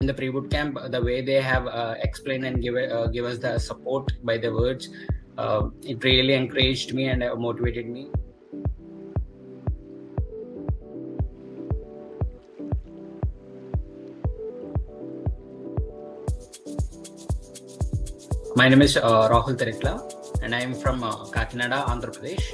in the pre-bootcamp, the way they have explained and give us the support by the words, it really encouraged me and motivated me. My name is Rahul and I am from Kakinada, Andhra Pradesh.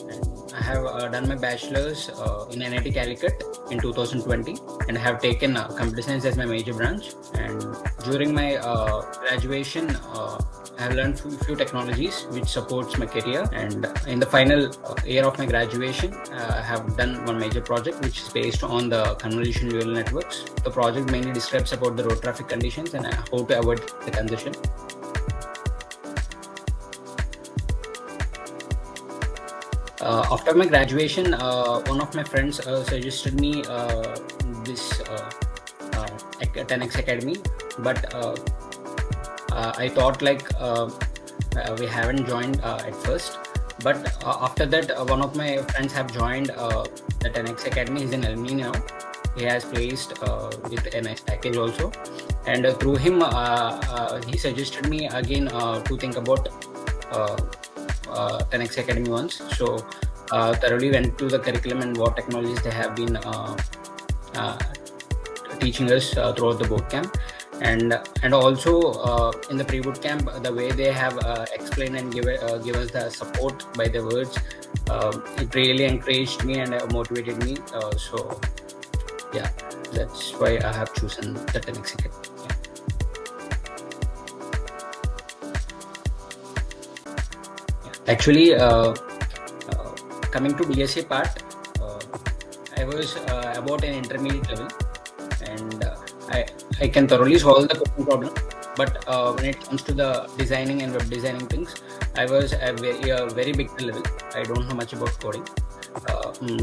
And I have done my bachelor's in NIT Calicut in 2020, and I have taken computer science as my major branch. And during my graduation, I have learned few technologies which supports my career. And in the final year of my graduation, I have done one major project which is based on the convolution neural networks. The project mainly describes about the road traffic conditions and how to avoid the congestion. After my graduation, one of my friends suggested me this 10x Academy, but I thought like we haven't joined at first. But after that, one of my friends have joined the 10x Academy. He's in Alumni now. He has placed with a nice package also, and through him, he suggested me again to think about 10x Academy once. So thoroughly went to the curriculum and what technologies they have been teaching us throughout the bootcamp, and also in the pre-bootcamp, the way they have explained and give us the support by the words, it really encouraged me and motivated me. So yeah, that's why I have chosen the 10x Academy. Actually, coming to DSA part, I was about an intermediate level, and I can thoroughly solve the coding problem. But when it comes to the designing and web designing things, I was at a very big level. I don't know much about coding,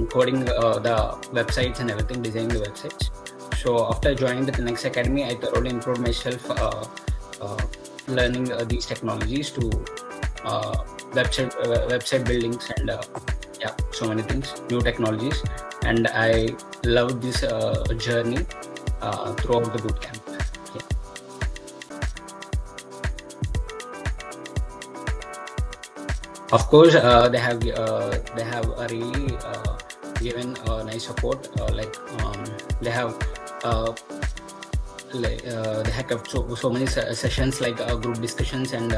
coding the websites and everything, designing the websites. So after joining the 10x Academy, I thoroughly improved myself, learning these technologies to website buildings and yeah, so many things, new technologies, and I love this journey throughout the bootcamp. Yeah. Of course, they have a really given nice support. They have they have so many sessions like group discussions, and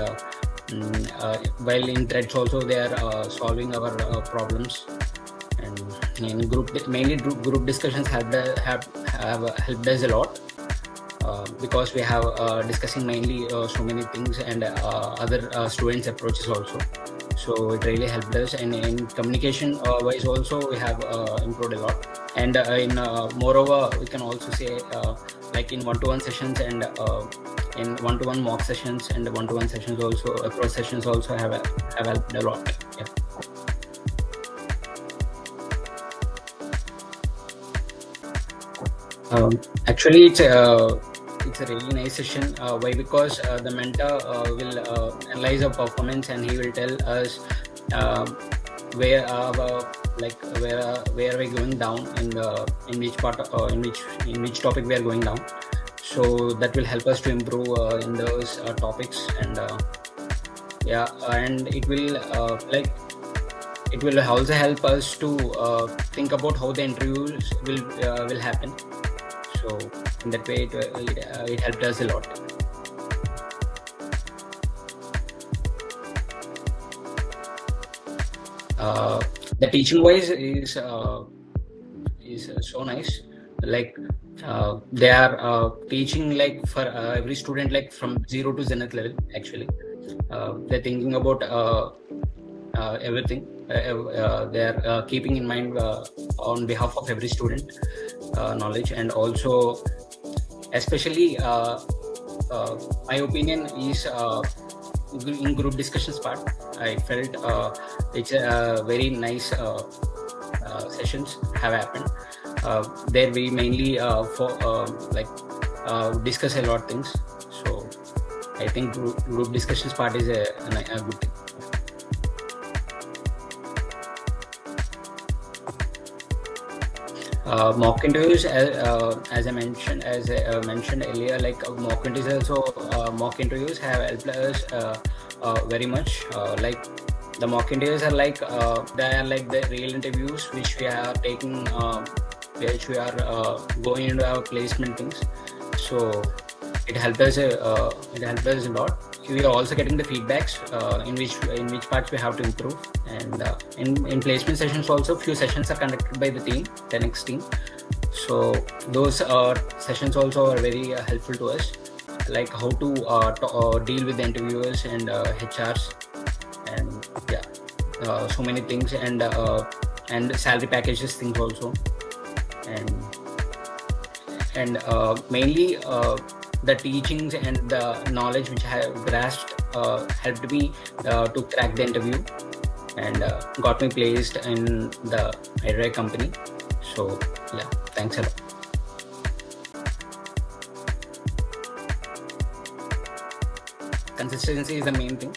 while in threads also they are solving our problems, and in mainly group discussions have helped us a lot, because we have discussing mainly so many things and other students approaches also. So it really helped us, and in communication wise also we have improved a lot. And in moreover, we can also say like in one-to-one sessions and in one-to-one mock sessions and one-to-one sessions also, approach sessions also have helped a lot. Yeah. Actually, it's a really nice session. Why? Because the mentor will analyze our performance, and he will tell us where are we going down in which part in which topic we are going down. So that will help us to improve in those topics, and yeah, and it will also help us to think about how the interviews will happen. So in that way, it helped us a lot. The teaching wise is so nice. Like they are teaching like for every student, like from 0 to zenith level. Actually, they're thinking about everything. They are keeping in mind on behalf of every student knowledge, and also especially my opinion is in group discussions part. I felt it's a very nice sessions have happened. There we mainly discuss a lot of things. So I think group discussions part is a good thing. Mock interviews, as I mentioned, mentioned earlier, like mock interviews have helped us very much. Like the mock interviews are like they are like the real interviews which we are taking, which we are going into our placement things. So it helped us. It helped us a lot. We are also getting the feedbacks in which parts we have to improve, and in placement sessions also few sessions are conducted by the next team. So those sessions also are very helpful to us, like how to deal with the interviewers and HRs, and yeah, so many things, and salary packages things also, and mainly the teachings and the knowledge which I have grasped helped me to crack the interview, and got me placed in the Hyderabad company. So yeah, thanks a lot. Consistency is the main thing.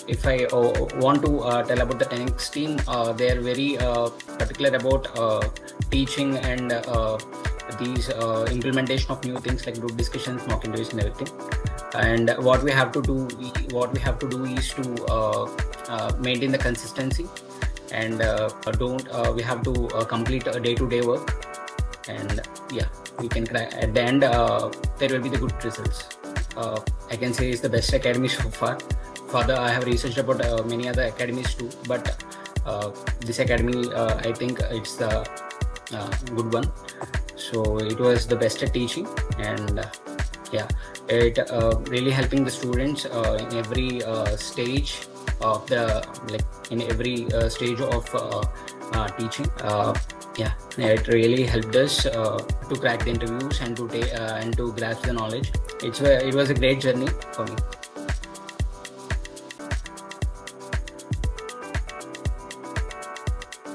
If I want to tell about the 10x team, they are very particular about teaching and these implementation of new things like group discussions, mock interviews, and everything. And what we have to do is to maintain the consistency, and we have to complete day-to-day work, and yeah, we can crack. At the end, there will be the good results. I can say it's the best academy so far. Further, I have researched about many other academies too, but this academy, I think it's the good one. So it was the best at teaching, and yeah, it really helping the students in every stage of the in every stage of teaching. Yeah, it really helped us to crack the interviews and to grasp the knowledge. It was a great journey for me.